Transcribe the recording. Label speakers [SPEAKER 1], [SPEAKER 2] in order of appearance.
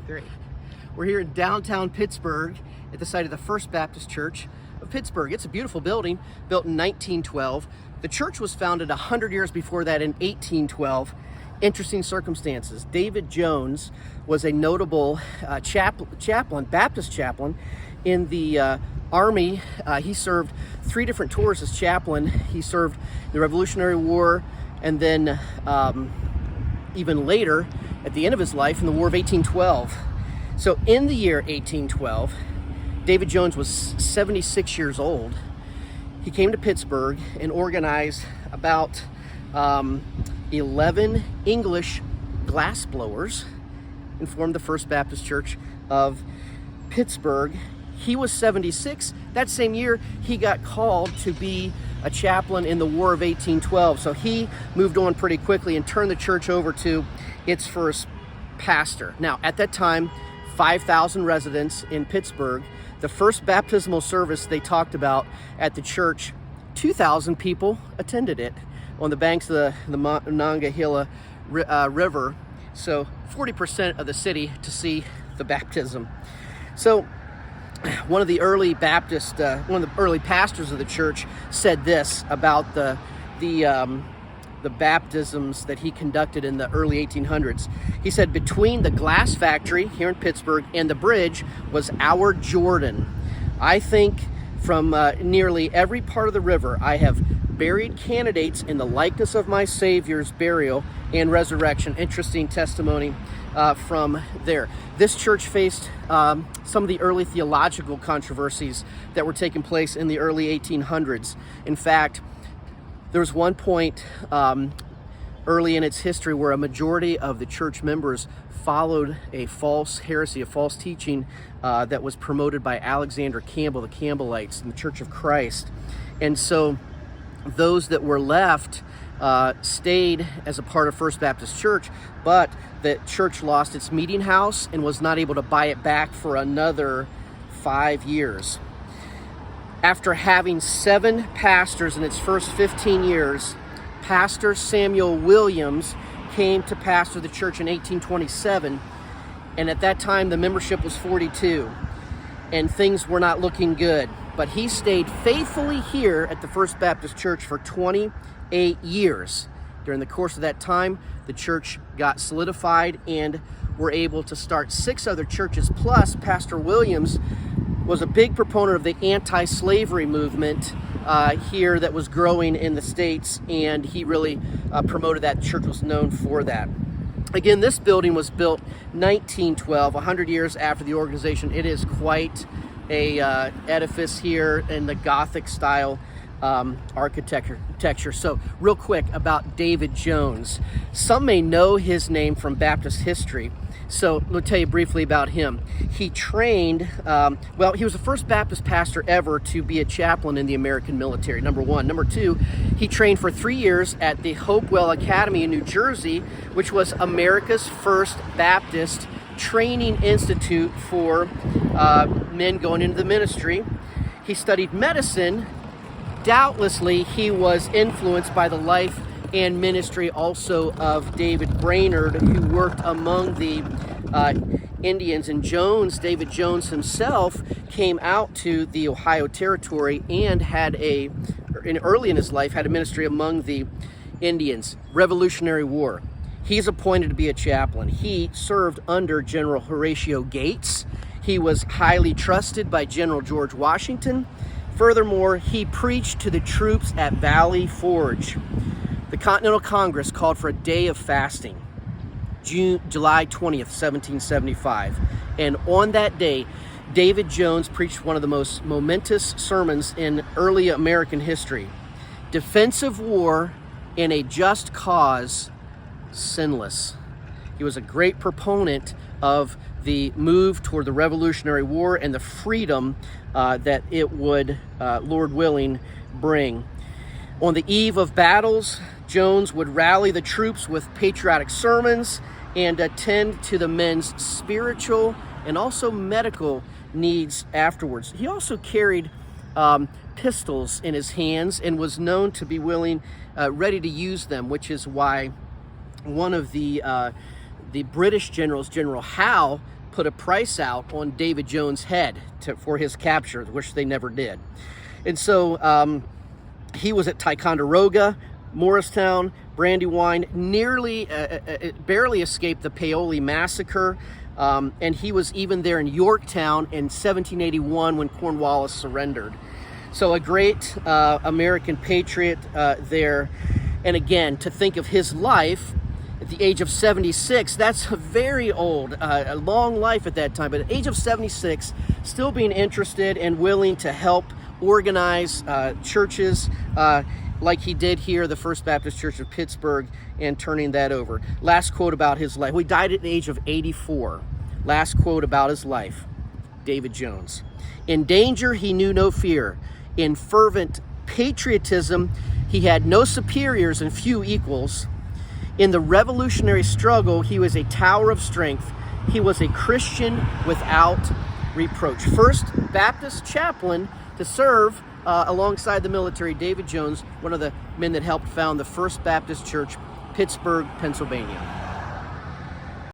[SPEAKER 1] Great. We're here in downtown Pittsburgh at the site of the First Baptist Church of Pittsburgh. It's a beautiful building, built in 1912. The church was founded 100 years before that in 1812. Interesting circumstances. David Jones was a notable Baptist chaplain in the Army. He served 3 different tours as chaplain. He served the Revolutionary War, and then even later, at the end of his life, in the War of 1812. So in the year 1812, David Jones was 76 years old. He came to Pittsburgh and organized about 11 English glassblowers and formed the First Baptist Church of Pittsburgh. He was 76. That same year, he got called to be a chaplain in the War of 1812. So he moved on pretty quickly and turned the church over to its first pastor. Now, at that time, 5,000 residents in Pittsburgh. The first baptismal service they talked about at the church, 2,000 people attended it on the banks of the Monongahela River. So 40% of the city to see the baptism. So one of the early pastors of the church said this about the baptisms that he conducted in the early 1800s. He said, between the glass factory here in Pittsburgh and the bridge was our Jordan. I think from nearly every part of the river, I have buried candidates in the likeness of my Savior's burial and resurrection. Interesting testimony from there. This church faced some of the early theological controversies that were taking place in the early 1800s. In fact, there was one point early in its history where a majority of the church members followed a false heresy, a false teaching that was promoted by Alexander Campbell, the Campbellites, in the Church of Christ. And so those that were left stayed as a part of First Baptist Church, but the church lost its meeting house and was not able to buy it back for another 5 years. After having 7 pastors in its first 15 years, Pastor Samuel Williams came to pastor the church in 1827, and at that time the membership was 42, and things were not looking good. But he stayed faithfully here at the First Baptist Church for 28 years. During the course of that time, the church got solidified and were able to start 6 other churches, plus Pastor Williams was a big proponent of the anti-slavery movement here that was growing in the States, and he really promoted that. The church was known for that. Again, this building was built 1912, 100 years after the organization. It is quite a edifice here in the Gothic style architecture. So real quick about David Jones. Some may know his name from Baptist history. So let me tell you briefly about him. He trained, he was the first Baptist pastor ever to be a chaplain in the American military, number one. Number two, he trained for 3 years at the Hopewell Academy in New Jersey, which was America's first Baptist training institute for men going into the ministry. He studied medicine. Doubtlessly, he was influenced by the life and ministry also of David Brainerd, who worked among the Indians. And David Jones himself came out to the Ohio Territory and early in his life, had a ministry among the Indians. Revolutionary War. He's appointed to be a chaplain. He served under General Horatio Gates. He was highly trusted by General George Washington. Furthermore, he preached to the troops at Valley Forge. The Continental Congress called for a day of fasting, July 20th, 1775. And on that day, David Jones preached one of the most momentous sermons in early American history. Defense of war in a just cause, sinless. He was a great proponent of the move toward the Revolutionary War and the freedom that it would, Lord willing, bring. On the eve of battles, Jones would rally the troops with patriotic sermons and attend to the men's spiritual and also medical needs afterwards. He also carried pistols in his hands and was known to be ready to use them, which is why one of the British generals, General Howe, put a price out on David Jones' head for his capture, which they never did. And so he was at Ticonderoga, Morristown, Brandywine, nearly, barely escaped the Paoli massacre. And he was even there in Yorktown in 1781 when Cornwallis surrendered. So a great American patriot there. And again, to think of his life at the age of 76, that's very old, a long life at that time. But at the age of 76, still being interested and willing to help organize churches like he did here, the First Baptist Church of Pittsburgh, and turning that over. Last quote about his life. He died at the age of 84. Last quote about his life, David Jones. In danger, he knew no fear. In fervent patriotism, he had no superiors and few equals. In the revolutionary struggle, he was a tower of strength. He was a Christian without reproach. First Baptist chaplain to serve alongside the military, David Jones, one of the men that helped found the First Baptist Church, Pittsburgh, Pennsylvania.